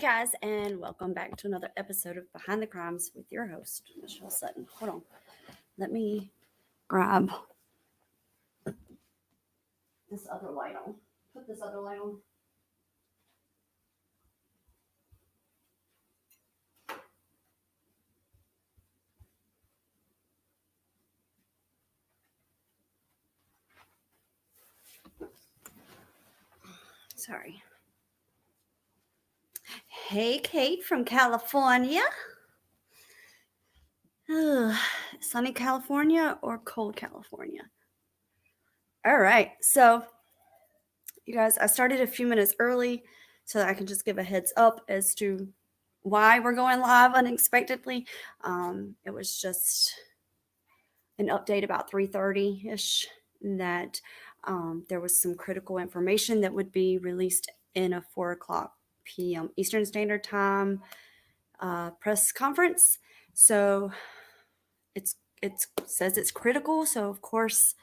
guys, and welcome back to another episode of Behind the Crimes with your host, Michelle Sutton. Hold on. Let me grab this other light on. Put this other light on. Sorry. Hey, Kate from California. Sunny California or cold California? All right. So, you guys, I started a few minutes early so that I can just give a heads up as to why we're going live unexpectedly. It was just an update about 3:30-ish that there was some critical information that would be released in a 4:00 p.m. Eastern Standard Time press conference. So it says it's critical. So of course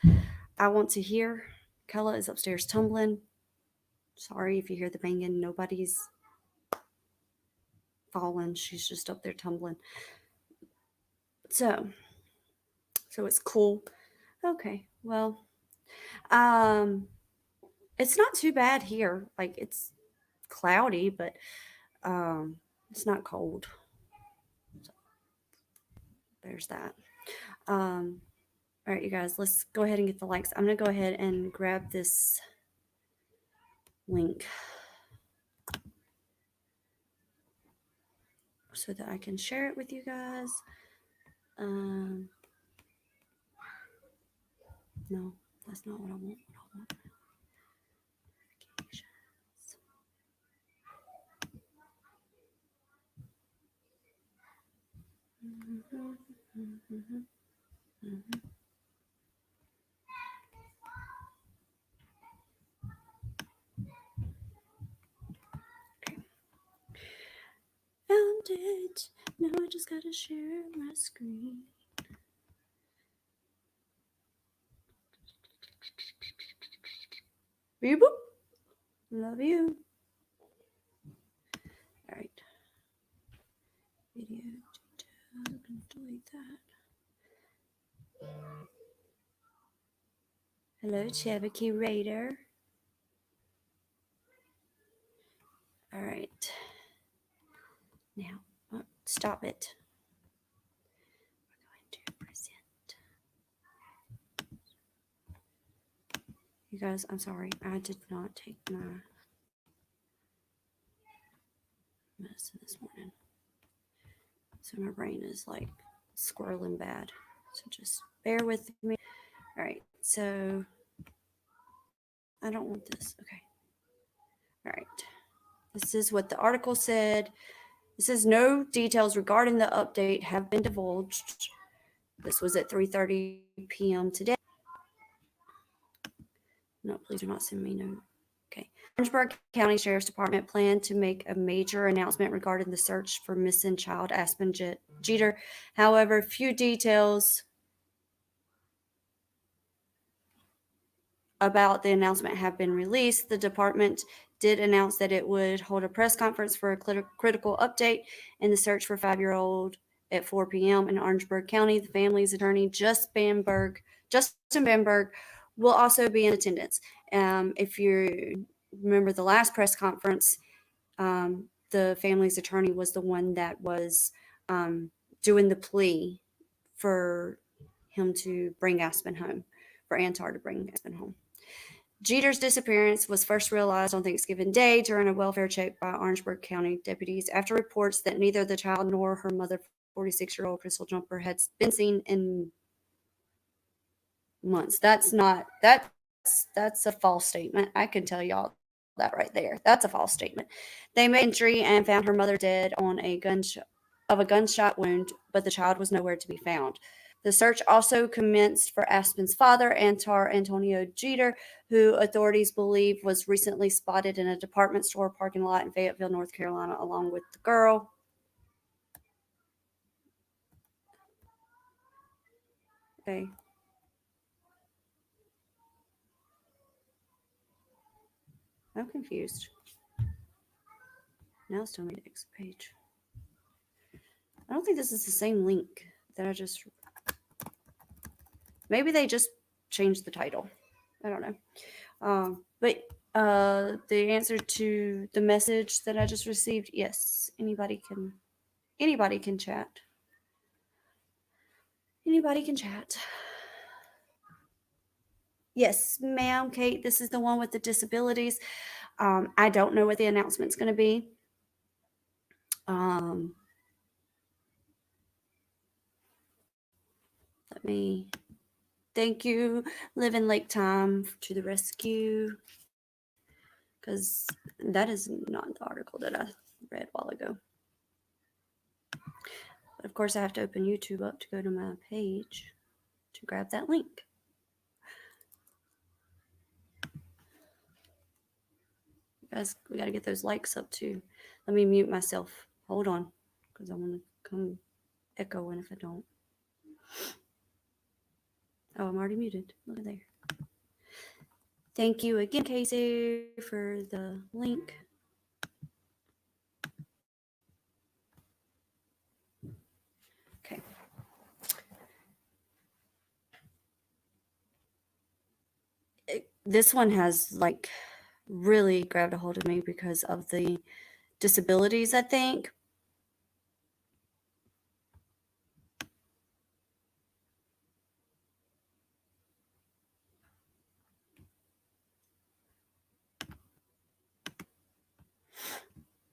I want to hear. Kella is upstairs tumbling. Sorry if you hear the banging. Nobody's falling. She's just up there tumbling. So it's cool. Okay. Well, it's not too bad here. Like it's cloudy, but it's not cold. So there's that. All right, you guys, let's go ahead and get the likes. I'm gonna go ahead and grab this link so that I can share it with you guys. No, that's not what I want. Okay. Found it. Now I just gotta share my screen. Beep boop. Love you. All right. Video detail. I'm gonna delete that. Hello, Cherokee Raider. All right. Now, stop it. We're going to present. You guys, I'm sorry. I did not take my medicine this morning. So my brain is like squirreling bad. So just bear with me. All right. So I don't want this. Okay. All right. This is what the article said. It says no details regarding the update have been divulged. This was at 3:30 p.m. today. No, please do not send me no. Okay. Orangeburg County Sheriff's Department planned to make a major announcement regarding the search for missing child Aspen Jeter. However, few details about the announcement have been released. The department did announce that it would hold a press conference for a critical update in the search for 5-year-old at 4 p.m. in Orangeburg County. The family's attorney, Justin Bamberg, will also be in attendance. If you remember the last press conference, the family's attorney was the one that was doing the plea for him to bring Aspen home, for Antar to bring Aspen home. Jeter's disappearance was first realized on Thanksgiving Day during a welfare check by Orangeburg County deputies after reports that neither the child nor her mother, 46-year-old Crystal Jumper, had been seen in months. That's a false statement. I can tell y'all that right there. That's a false statement. They made entry and found her mother dead on a gunshot wound, but the child was nowhere to be found. The search also commenced for Aspen's father, Antar Antonio Jeter, who authorities believe was recently spotted in a department store parking lot in Fayetteville, North Carolina, along with the girl. Okay. I'm confused. Now it's telling me to exit page. I don't think this is the same link that I just. Maybe they just changed the title. I don't know. But the answer to the message that I just received, yes, anybody can chat. Anybody can chat. Yes, ma'am, Kate, this is the one with the disabilities. I don't know what the announcement's going to be. Let me thank you, Live in Lake Time to the rescue, because that is not the article that I read a while ago. But of course, I have to open YouTube up to go to my page to grab that link. Guys, we got to get those likes up too. Let me mute myself. Hold on, because I want to come echoing if I don't. Oh, I'm already muted. Look at there. Thank you again, Casey, for the link. Okay. This one has like really grabbed a hold of me because of the disabilities, I think.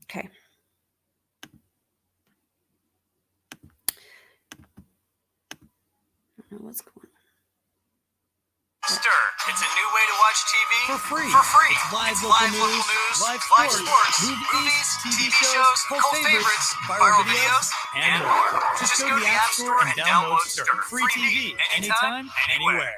Okay. I don't know what's going on. Stir. It's a new way to watch TV for free. It's live local news, live sports, movies, TV shows, cult favorites, viral videos, and more. Just go to the App Store and download Stir. Free TV, anytime, anywhere.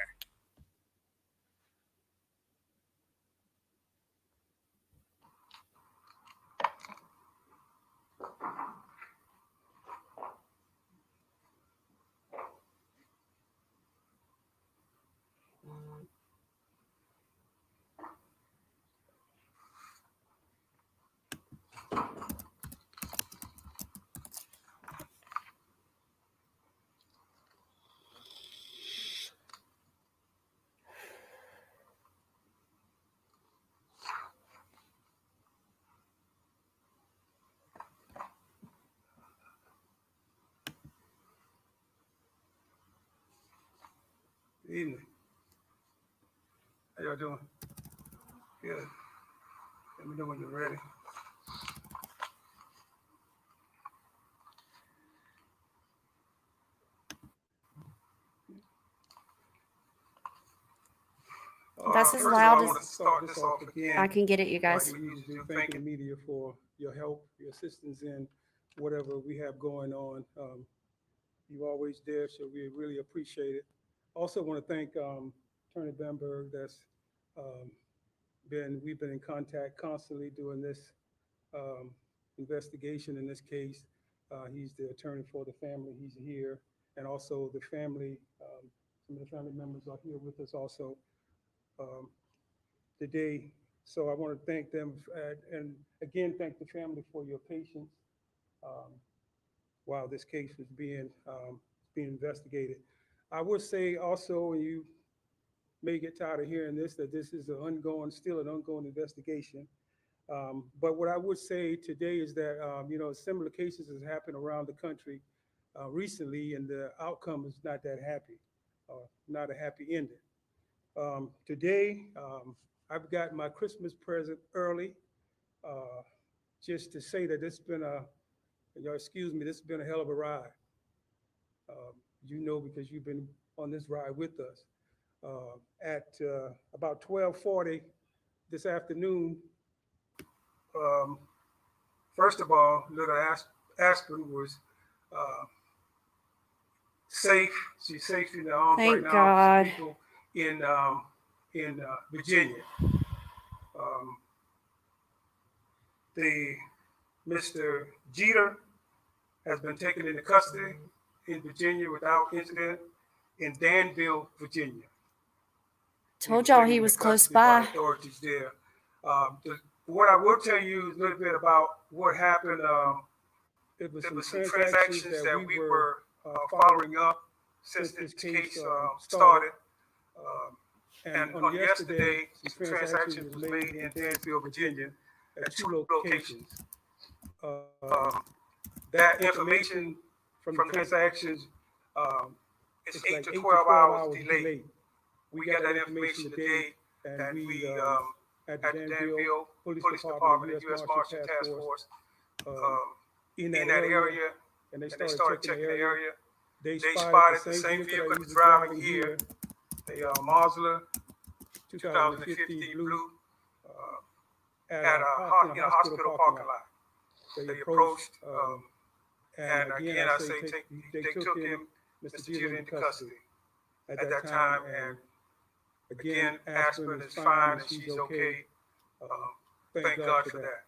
Good evening. How y'all doing? Good. Let me know when you're ready. That's as First loud of all, I as want to start this off again. I can get it, you guys. Like we usually do, thanking the media for your help, your assistance in whatever we have going on. You always there, so we really appreciate it. Also want to thank Attorney Bamberg. That's we've been in contact constantly doing this investigation in this case. He's the attorney for the family. He's here, and also the family. Some of the family members are here with us also today. So I want to thank them, and again thank the family for your patience while this case was being investigated. I would say also, and you may get tired of hearing this, that this is still an ongoing investigation. But what I would say today is that, similar cases has happened around the country recently, and the outcome is not that happy, not a happy ending. Today, I've got my Christmas present early, just to say that this has been this has been a hell of a ride. Because you've been on this ride with us. At about 12:40 this afternoon, first of all, little Aspen was safe. She's safe in the arms Thank right now. God. People in Virginia. Mr. Jeter has been taken into custody in Virginia without incident in Danville, Virginia. Told y'all he was close by. Authorities there. What I will tell you is a little bit about what happened. It was some transactions that we were following up since this case started. And on yesterday, some transactions was made in Danville, Virginia, at two locations. That information from the transactions is 8 to 12 hours delayed. We got that information today, and we at the Danville Police Department and U.S. Marshal Task Force in that area, and they started checking the area. They spotted the same vehicle that was driving here, a Mazda 2015 blue, at a hospital parking lot. They approached, and again, I say they took him, Mr. Jeter, into custody at that time. And again, Aspen is fine and she's okay. Thank God for that.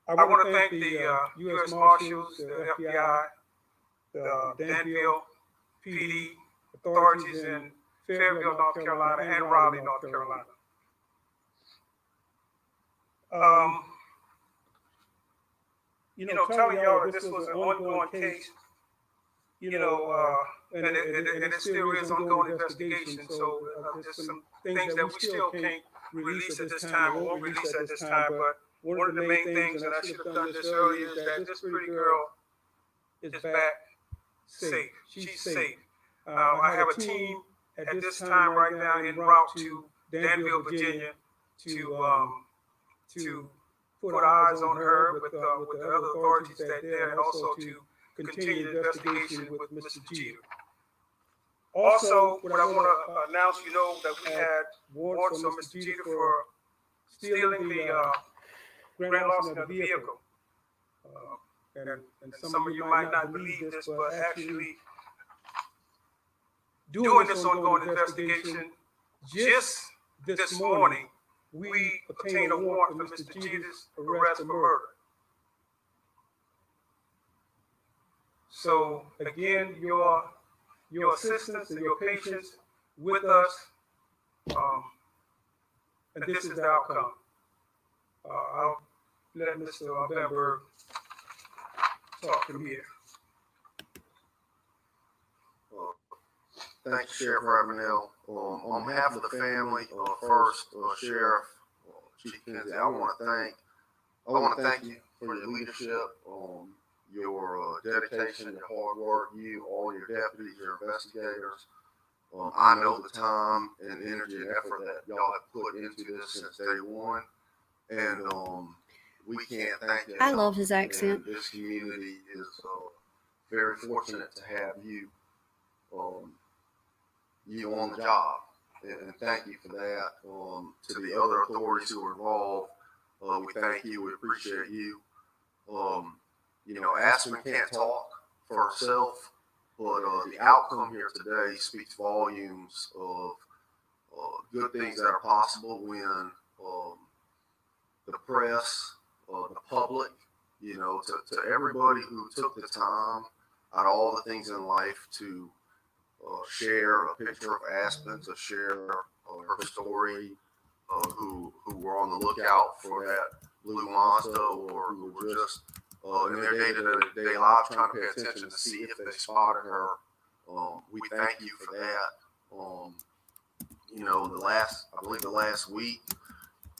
I want to thank the U.S. Marshals, the FBI, the Danville PD authorities in Fayetteville, North Carolina, and Raleigh, North Carolina. Telling y'all that this was an ongoing case, and it still is ongoing investigation. So there's some things that we still can't release at this time, or won't release at this time. But one of the main things, and I should have done this earlier, is that this pretty girl is back safe. She's safe. I have a team at this time right now en route to Danville, Virginia, to put eyes on her with the other authorities that there, and also to continue the investigation with Mr. Jeter. Also, what I want to announce, that we had warrants on Mr. Jeter for stealing the grand larceny of the vehicle. And some of you might not believe this, but actually doing this ongoing investigation, just this morning, we obtained a warrant for Mr. Jeter's arrest for murder. So again, your assistance and your patience with us, and this is the outcome. I'll let Mr. Bamberg talk from here. Thanks, Sheriff Ravenel. On behalf of the family, first, Sheriff Chief Kinsey, I want to thank you for your leadership, your dedication, your hard work. You, all your deputies, your investigators. I know the time and energy and effort that y'all have put into this since day one, and we can't thank you. I love his accent. And this community is very fortunate to have you. You on the job, and thank you for that. To the other authorities who are involved, we thank you. We appreciate you. Aspen can't talk for herself, but the outcome here today speaks volumes of good things that are possible when the press, the public, to everybody who took the time out of all the things in life to share a picture of Aspen, to share her story, who were on the lookout for that blue Mazda, or who were just in their day-to-day life trying to pay attention to see if they spotted her. We thank you for that. The last week,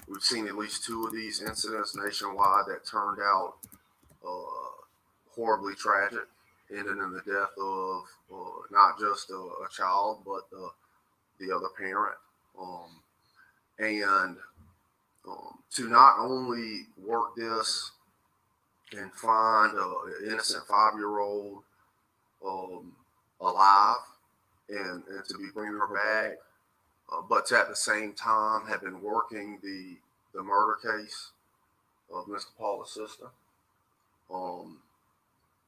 we've seen at least 2 of these incidents nationwide that turned out horribly tragic, ending in the death of not just a child, but the other parent. And to not only work this and find an innocent 5-year-old alive and to be bringing her back, but to at the same time have been working the murder case of Mr. Paula's sister.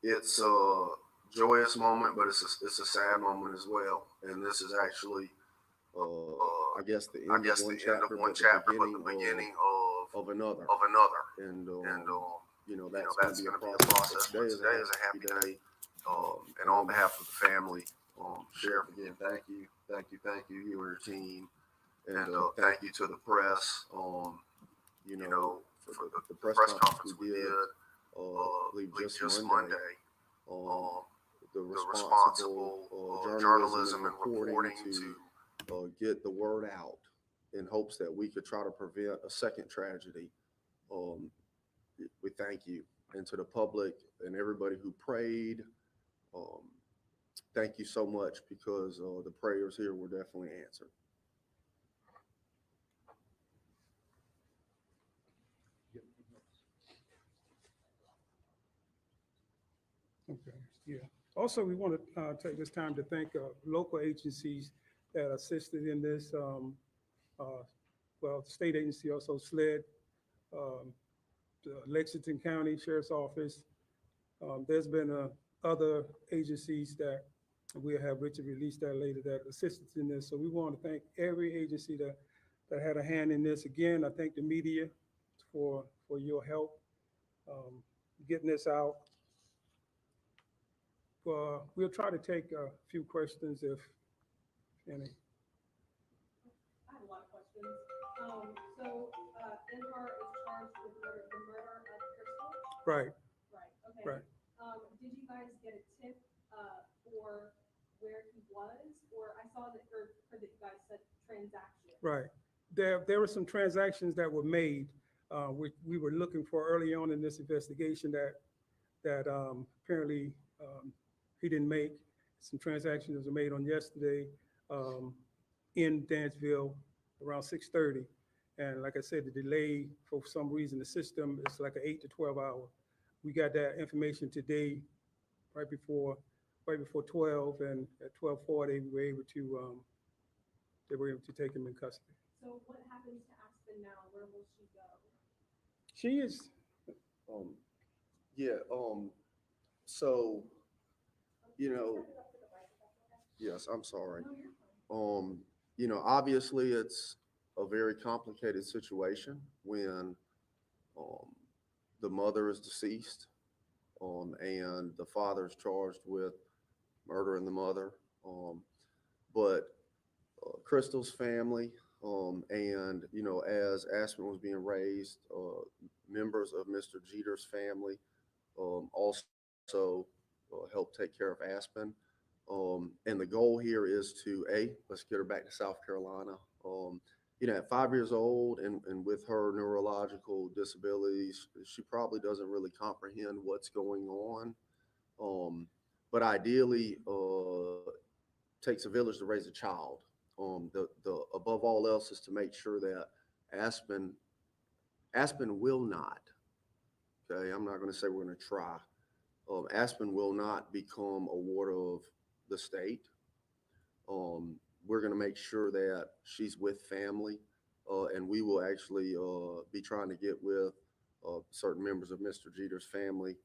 It's a joyous moment, but it's a sad moment as well. And this is actually, I guess the end of one chapter, but the beginning of another. And that's going to be a process. Today is a happy day. And on behalf of the family, Sheriff, again, thank you, you and your team, and thank you to the press. for the press conference we did, I believe just Monday, the responsible journalism and reporting to get the word out in hopes that we could try to prevent a second tragedy. We thank you. And to the public and everybody who prayed, thank you so much, because the prayers here were definitely answered. Okay, yeah. Also, we want to take this time to thank local agencies that assisted in this. Well, state agency also SLED, the Lexington County Sheriff's Office. There's been other agencies that we'll have Richard release that later that assisted in this. So we want to thank every agency that had a hand in this. Again, I thank the media for your help getting this out. We'll try to take a few questions if any. I have a lot of questions. Inhar is charged with the murder of Crystal? Right. Right, okay. Right. Did you guys get a tip for where he was? Or I saw that, or that you guys said transaction. Right. There were some transactions that were made, which we were looking for early on in this investigation that apparently he didn't make. Some transactions were made on yesterday in Dansville around 6:30. And like I said, the delay, for some reason, the system is like an 8 to 12 hour. We got that information today, right before 12, and at 12:40, they were able to take him in custody. So what happens to Aspen now? Where will she go? She is, so, yes, I'm sorry. Obviously it's a very complicated situation when the mother is deceased and the father is charged with murdering the mother. But Crystal's family, and as Aspen was being raised, members of Mr. Jeter's family also help take care of Aspen. And the goal here is to let's get her back to South Carolina. At 5 years old and with her neurological disabilities, she probably doesn't really comprehend what's going on. But ideally, takes a village to raise a child. The above all else is to make sure that Aspen will not. Okay, I'm not going to say we're going to try. Aspen will not become a ward of the state. We're going to make sure that she's with family, and we will actually be trying to get with certain members of Mr. Jeter's family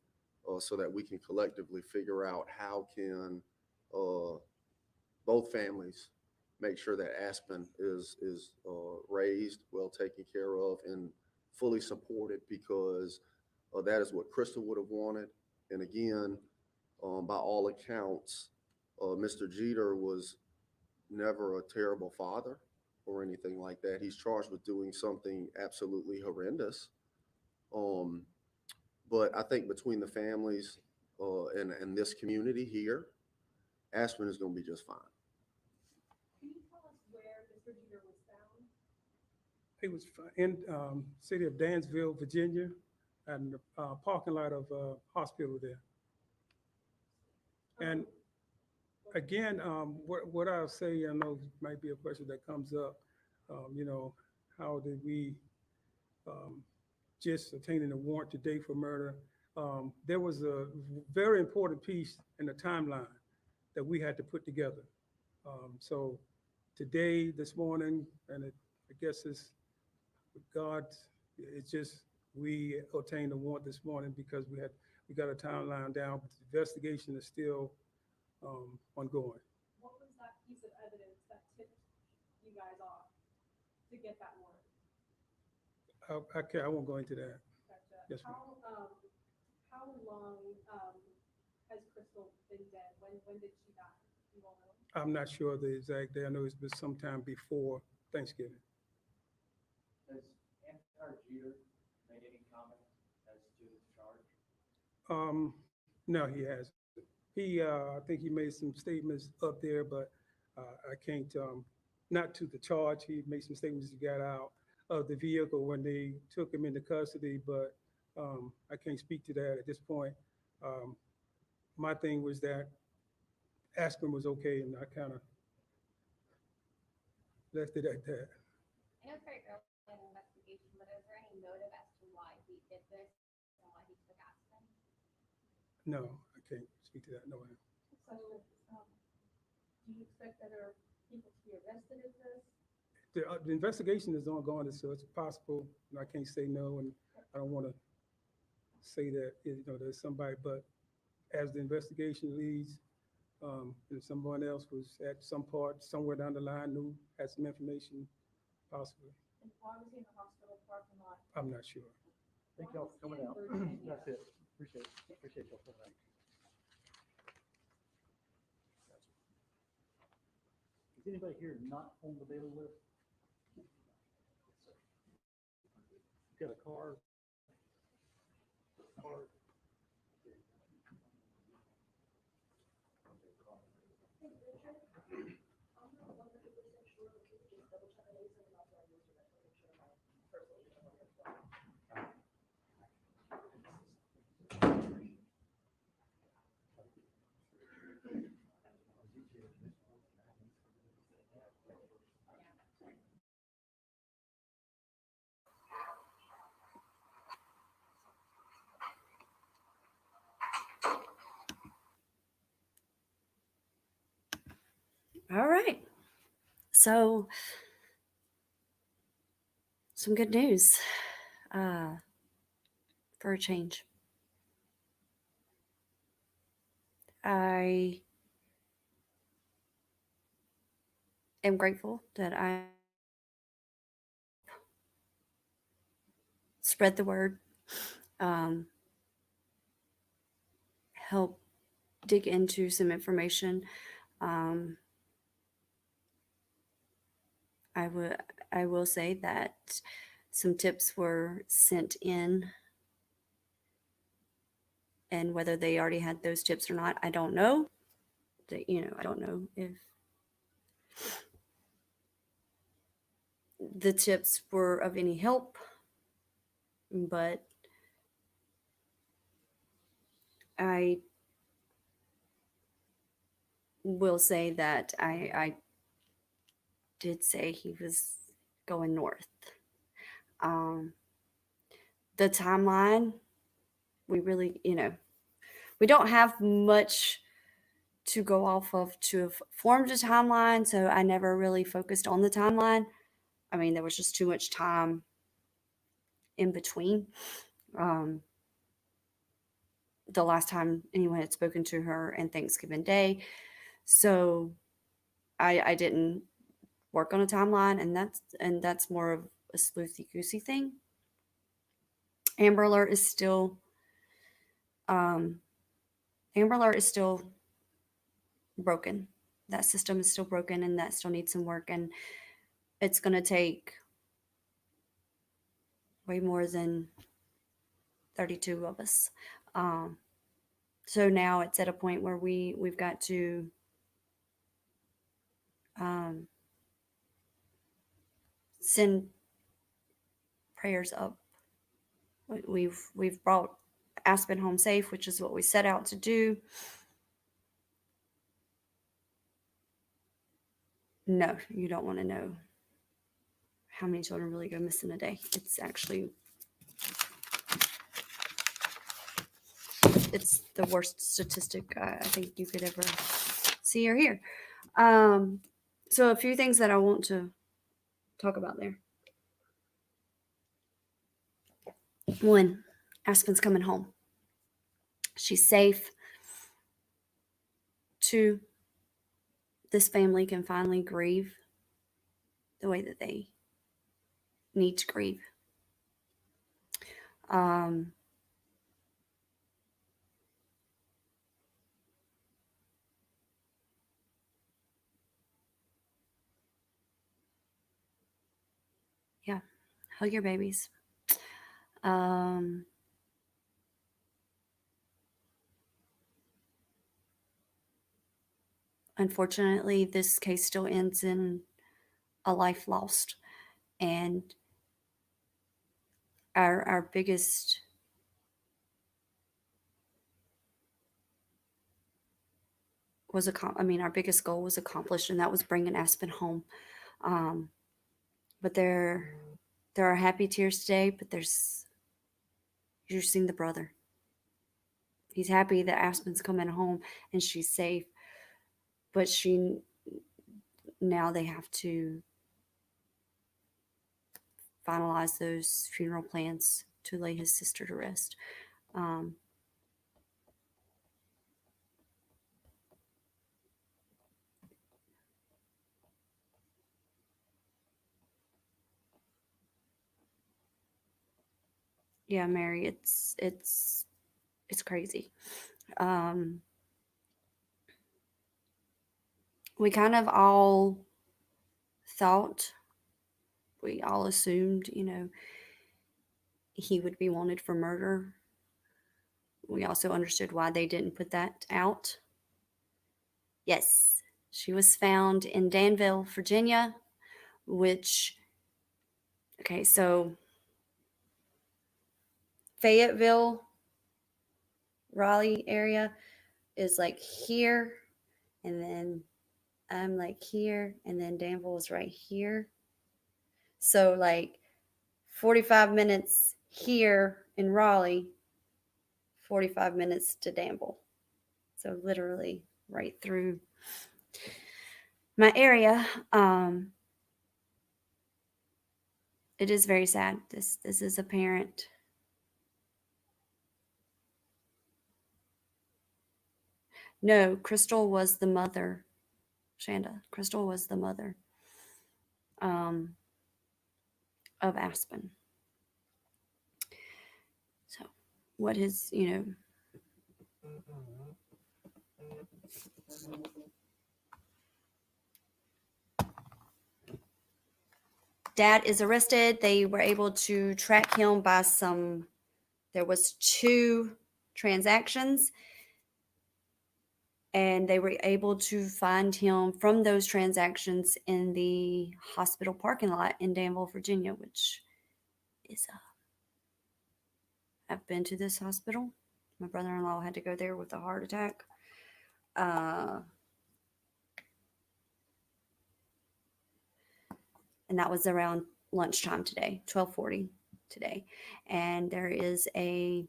so that we can collectively figure out how can both families make sure that Aspen is raised, well taken care of, and fully supported, because that is what Crystal would have wanted. And again, by all accounts, Mr. Jeter was never a terrible father or anything like that. He's charged with doing something absolutely horrendous. But I think between the families and this community here, Aspen is going to be just fine. Can you tell us where Mr. Jeter was found? he was in city of Dansville, Virginia, and the parking lot of hospital there. And again, what I'll say, I know might be a question that comes up, how did we just obtaining a warrant today for murder? There was a very important piece in the timeline that we had to put together. So today, this morning, and I guess it's with God, it's just, we obtained a warrant this morning because we got a timeline down, but the investigation is still ongoing. What was that piece of evidence that tipped you guys off to get that warrant? I won't go into that. Gotcha. Yes, ma'am. How long has Crystal been dead? When did she die? You all know? I'm not sure the exact day. I know it's been sometime before Thanksgiving. Has Anthony Jeter made any comment as to the charge? No, he hasn't. I think he made some statements up there, but I can't, not to the charge. He made some statements he got out of the vehicle when they took him into custody, but I can't speak to that at this point. Um, my thing was that Aspen was okay, and I kind of left it at that. I know it's very early in the investigation, but is there any motive as to why he did this and why he took Aspen? No, I can't speak to that. No, ma'am. So, do you expect other people to be arrested in this? The investigation is ongoing, so it's possible, and I can't say no, and I don't want to say that, there's somebody, but as the investigation leads, if someone else was at some part, somewhere down the line, had some information, possibly. And why was he in the hospital parking lot? I'm not sure. Thank y'all for coming out. That's it. Appreciate y'all coming out. Is anybody here not on the daily list? Got a car? All right. So, some good news for a change. I am grateful that I spread the word, help dig into some information. I will say that some tips were sent in, and whether they already had those tips or not, I don't know. I don't know if the tips were of any help, but I will say that I did say he was going north. The timeline, we really, we don't have much to go off of to have formed a timeline, so I never really focused on the timeline. I mean, there was just too much time in between. The last time anyone had spoken to her and Thanksgiving Day. So I didn't work on a timeline, and that's more of a sleuthy goosey thing. Amber Alert is still broken. That system is still broken, and that still needs some work, and it's going to take way more than 32 of us. So now it's at a point where we've got to send prayers up. We've brought Aspen home safe, which is what we set out to do. No, you don't want to know how many children really go missing a day. It's the worst statistic I think you could ever see or hear. So a few things that I want to talk about there. One, Aspen's coming home. She's safe. Two, this family can finally grieve the way that they need to grieve. Yeah, hug your babies. Um, Unfortunately, this case still ends in a life lost. And our biggest our biggest goal was accomplished, and that was bringing Aspen home. But there are happy tears today, but you're seeing the brother. He's happy that Aspen's coming home and she's safe, but now they have to finalize those funeral plans to lay his sister to rest. Yeah, Mary, it's crazy. We kind of all thought, we all assumed, he would be wanted for murder. We also understood why they didn't put that out. Yes, she was found in Danville, Virginia, so Fayetteville, Raleigh area is like here, and then I'm like here, and then Danville is right here. So like 45 minutes here in Raleigh, 45 minutes to Danville. So literally right through my area. It is very sad. This is a parent. No, Crystal was the mother. Shanda. Crystal was the mother of Aspen. So what his, dad is arrested. They were able to track him by there was 2 transactions, and they were able to find him from those transactions in the hospital parking lot in Danville, Virginia, which is I've been to this hospital. My brother-in-law had to go there with a heart attack. And that was around lunchtime today, 12:40 today. And there is a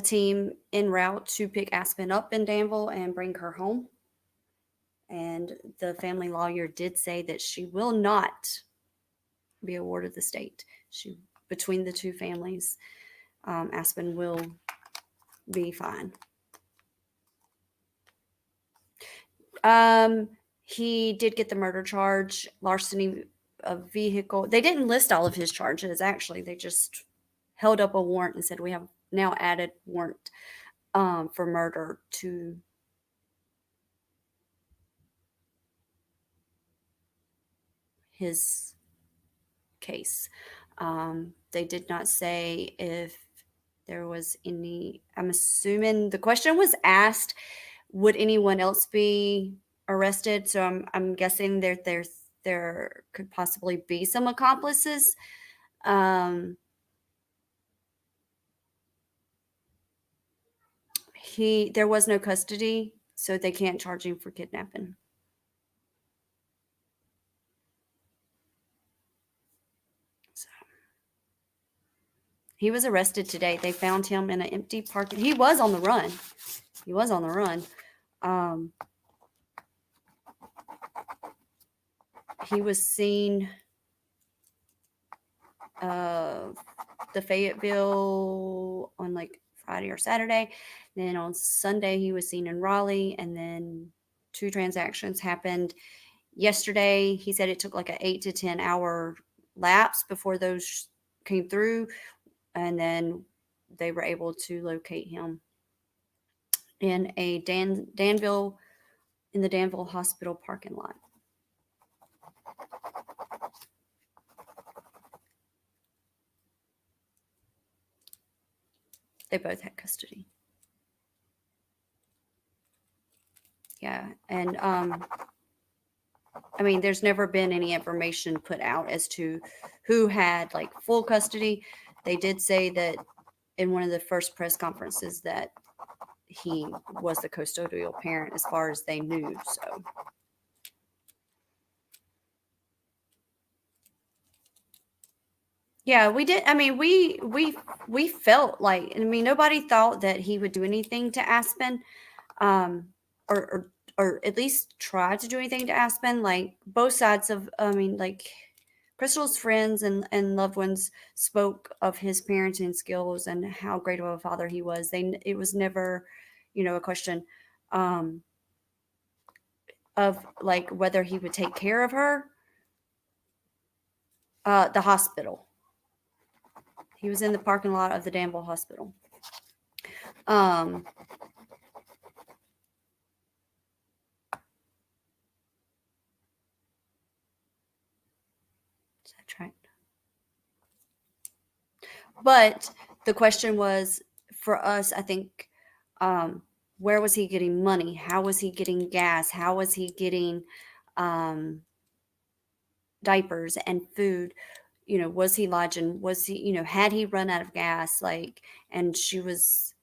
team en route to pick Aspen up in Danville and bring her home. And the family lawyer did say that she will not be awarded the state. Between the 2 families, Aspen will be fine. He did get the murder charge, larceny of vehicle. They didn't list all of his charges, actually. They just held up a warrant and said, we have now added warrant for murder to his case. They did not say if there was any, I'm assuming the question was asked, would anyone else be arrested? So I'm guessing there could possibly be some accomplices. There was no custody, so they can't charge him for kidnapping. So he was arrested today. They found him in an empty parking. He was on the run. He was seen the Fayetteville on like Friday or Saturday. Then on Sunday, he was seen in Raleigh, and then 2 transactions happened yesterday. He said it took like an 8 to 10 hour lapse before those came through, and then they were able to locate him in a Danville hospital parking lot. They both had custody. Yeah, and I mean, there's never been any information put out as to who had like full custody. They did say that in one of the first press conferences that he was the custodial parent as far as they knew. So yeah, we did. I mean, we felt like, I mean, nobody thought that he would do anything to Aspen, um, or at least try to do anything to Aspen. Like both sides of, I mean, like Crystal's friends and loved ones spoke of his parenting skills and how great of a father he was. It was never, a question um, of like whether he would take care of her. The hospital. He was in the parking lot of the Danville Hospital. Um, is that right? But the question was for us, I think, where was he getting money? How was he getting gas? How was he getting diapers and food? Was he lodging? Was he, had he run out of gas? Like, and she was,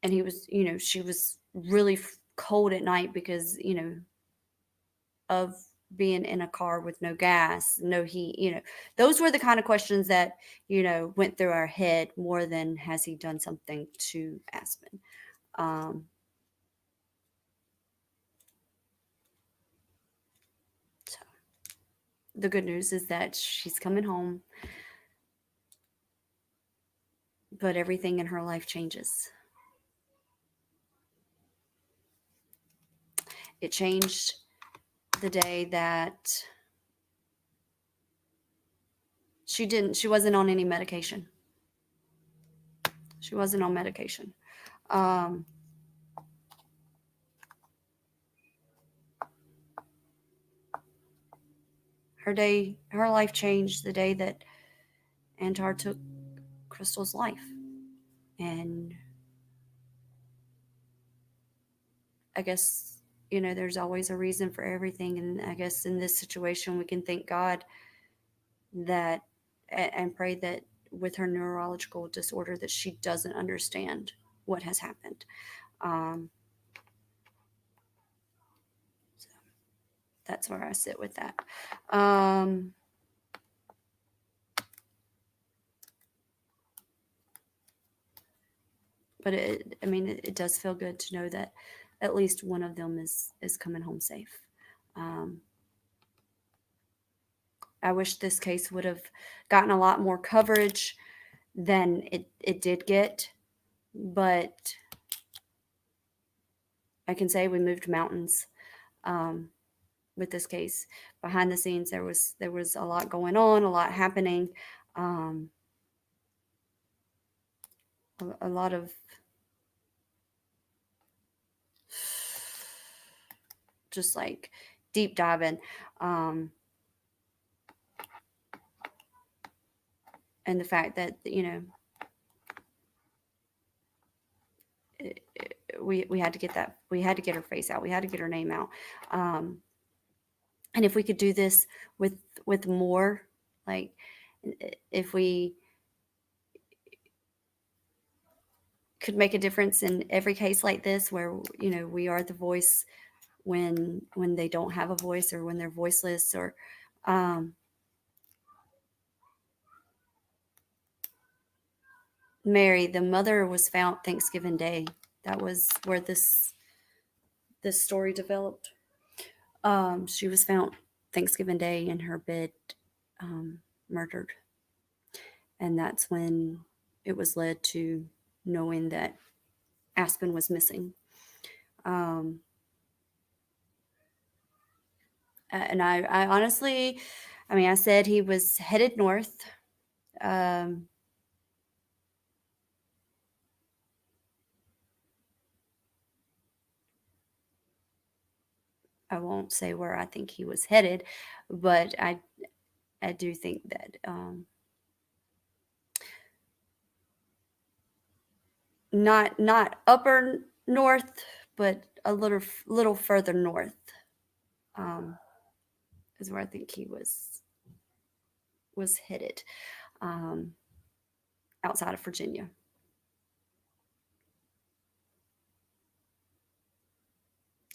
and he was, she was really cold at night because, of being in a car with no gas, no heat, those were the kind of questions that, went through our head more than has he done something to Aspen. So the good news is that she's coming home, but everything in her life changes. It changed the day that she wasn't on any medication. She wasn't on medication. Her life changed the day that Antar took Crystal's life. And I guess, there's always a reason for everything. And I guess in this situation, we can thank God that and pray that with her neurological disorder that she doesn't understand what has happened. So that's where I sit with that. But it does feel good to know that at least one of them is coming home safe. I wish this case would have gotten a lot more coverage than it did get, but I can say we moved mountains with this case. Behind the scenes, there was a lot going on, a lot happening, a lot of just like deep diving. And the fact that, we had to get that, we had to get her face out, we had to get her name out. And if we could do this with more, like if we could make a difference in every case like this, where, we are the voice when they don't have a voice or when they're voiceless, or Mary, the mother, was found Thanksgiving Day. That was where this story developed. She was found Thanksgiving Day in her bed, murdered. And that's when it was led to knowing that Aspen was missing. And I honestly, I said he was headed north. I won't say where I think he was headed, but I do think that not upper north, but a little further north, is where I think he was headed, outside of Virginia.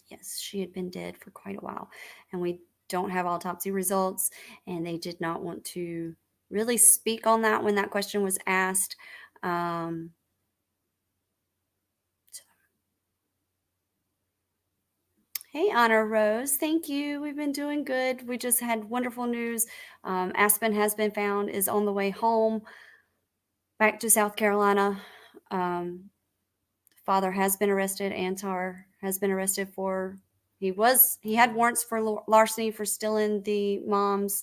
Yes, she had been dead for quite a while, and we don't have autopsy results, and they did not want to really speak on that when that question was asked. Hey, Honor Rose. Thank you. We've been doing good. We just had wonderful news. Aspen has been found, is on the way home back to South Carolina. Father has been arrested. Antar has been arrested for, he had warrants for larceny for stealing the mom's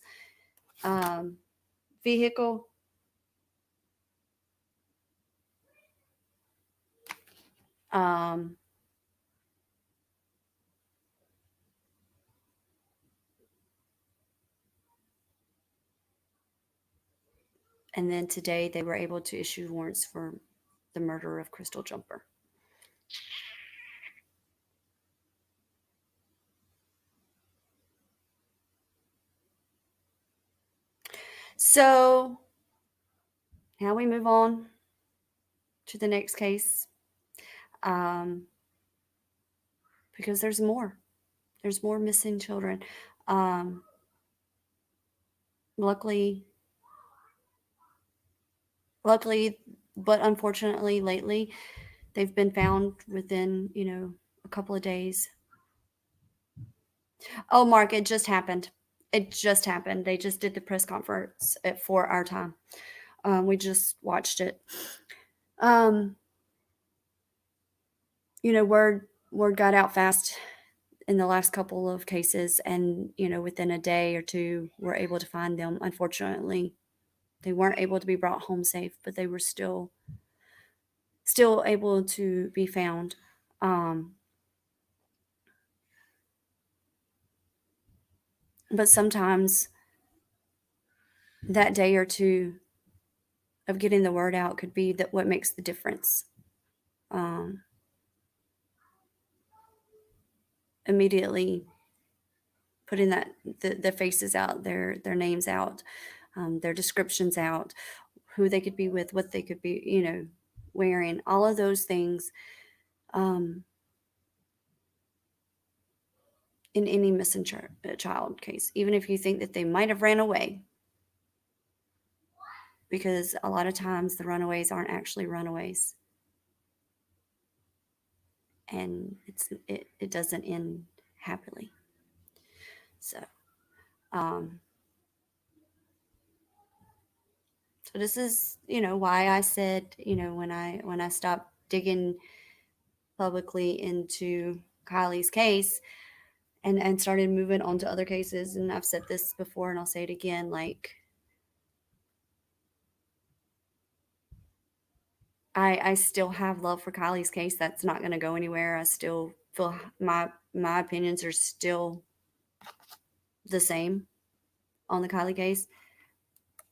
vehicle. And then today they were able to issue warrants for the murder of Crystal Jumper. So now we move on to the next case, because there's more missing children. Luckily, but unfortunately lately, they've been found within, a couple of days. Oh, Mark, it just happened. They just did the press conference at 4 our time. We just watched it. Word got out fast in the last couple of cases, and within a day or two we're able to find them. Unfortunately, they weren't able to be brought home safe, but they were still able to be found. But sometimes that day or two of getting the word out could be what makes the difference. Immediately putting the faces out, their names out, their descriptions out, who they could be with, what they could be, wearing, all of those things. In any missing child case, even if you think that they might have ran away, because a lot of times the runaways aren't actually runaways, and it doesn't end happily. So this is why I said when I stopped digging publicly into Kylie's case and started moving on to other cases, and I've said this before and I'll say it again, like, I still have love for Kylie's case. That's not going to go anywhere. I still feel my opinions are still the same on the Kylie case.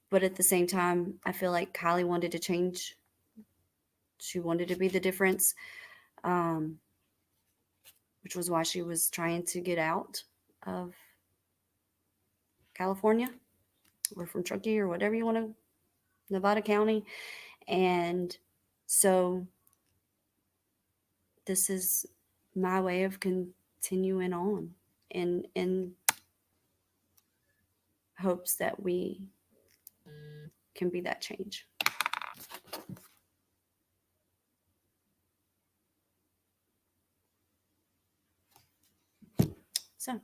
But at the same time, I feel like Kylie wanted to change. She wanted to be the difference, which was why she was trying to get out of California or from Truckee or whatever you want to, Nevada County. And so this is my way of continuing on in hopes that we can be that change. So,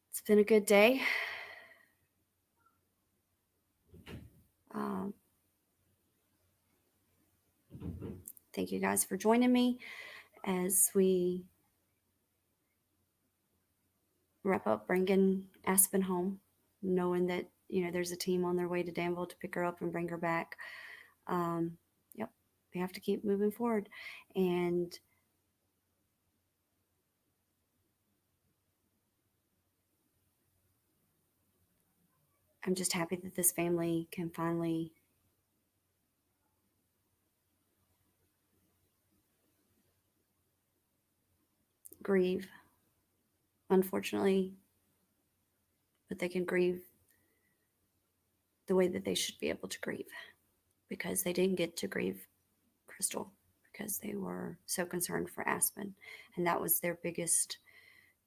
it's been a good day. Thank you guys for joining me as we wrap up bringing Aspen home, knowing that there's a team on their way to Danville to pick her up and bring her back. Yep, we have to keep moving forward, and I'm just happy that this family can finally grieve, unfortunately, but they can grieve the way that they should be able to grieve, because they didn't get to grieve Crystal because they were so concerned for Aspen, and that was their biggest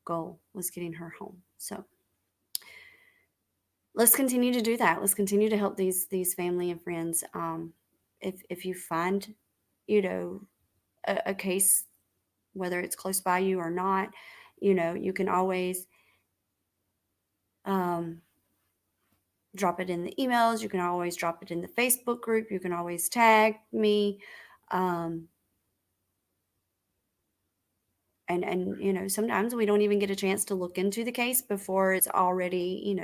goal, was getting her home. So let's continue to do that. Let's continue to help these family and friends. If you find, a case, whether it's close by you or not, you can always drop it in the emails. You can always drop it in the Facebook group. You can always tag me. And sometimes we don't even get a chance to look into the case before it's already,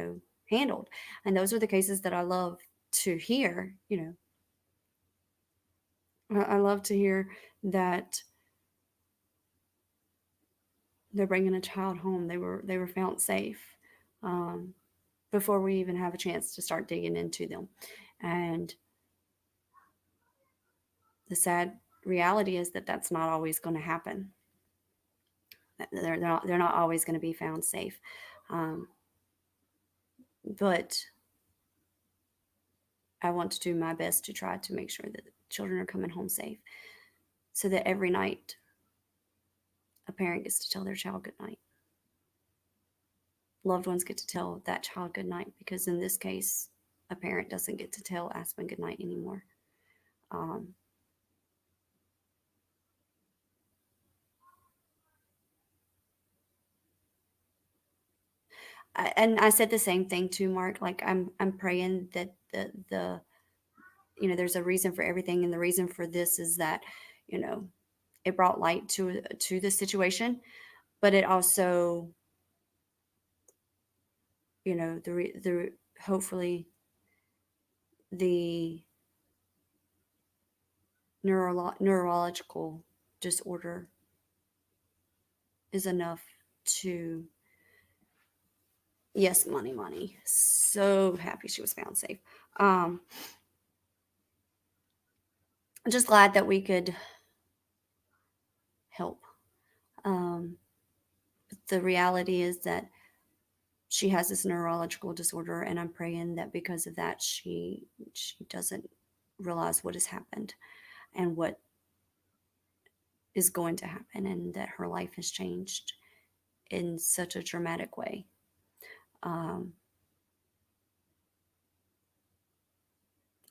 handled. And those are the cases that I love to hear. I love to hear that they're bringing a child home. They were found safe before we even have a chance to start digging into them. And the sad reality is that that's not always going to happen. They're not always going to be found safe. But I want to do my best to try to make sure that children are coming home safe, so that every night a parent gets to tell their child good night. Loved ones get to tell that child good night, because in this case, a parent doesn't get to tell Aspen good night anymore. And I said the same thing to Mark. Like, I'm praying that the there's a reason for everything, and the reason for this is that it brought light to the situation, but it also the hopefully the neurological disorder is enough to, yes, money. So happy she was found safe. I'm just glad that we could help. But the reality is that she has this neurological disorder, and I'm praying that because of that, she doesn't realize what has happened and what is going to happen, and that her life has changed in such a dramatic way.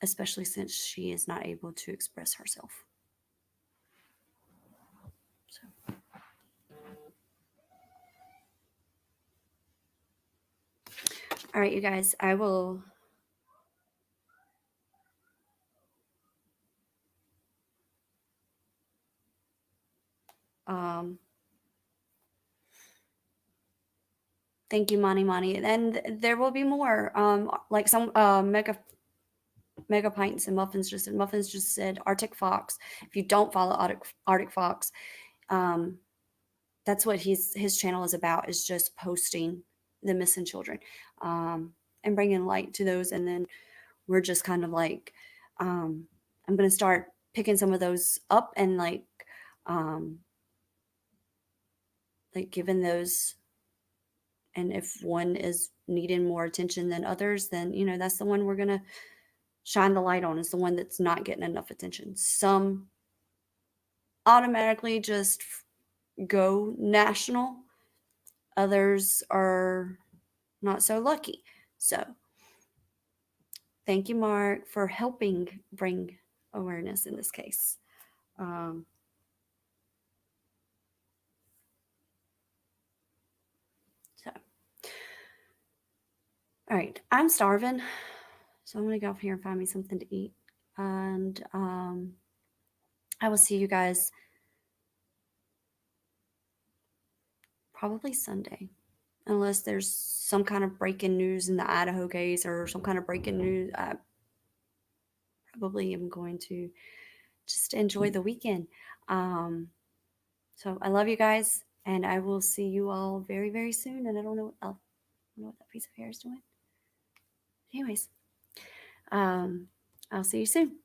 Especially since she is not able to express herself. So. All right, you guys, I will thank you, Monty. And there will be more. Like some mega pints and muffins just said Arctic Fox. If you don't follow Arctic Fox, that's what his channel is about, is just posting the missing children, and bringing light to those. And then we're just kind of like, I'm going to start picking some of those up and like giving those. And if one is needing more attention than others, then, that's the one we're going to shine the light on, is the one that's not getting enough attention. Some automatically just go national. Others are not so lucky. So thank you, Mark, for helping bring awareness in this case. So, all right, I'm starving, so I'm gonna go off here and find me something to eat, and I will see you guys probably Sunday, unless there's some kind of breaking news in the Idaho case or some kind of breaking news. I probably am going to just enjoy the weekend. So I love you guys, and I will see you all very, very soon. And I don't know what that piece of hair is doing. anyways, I'll see you soon.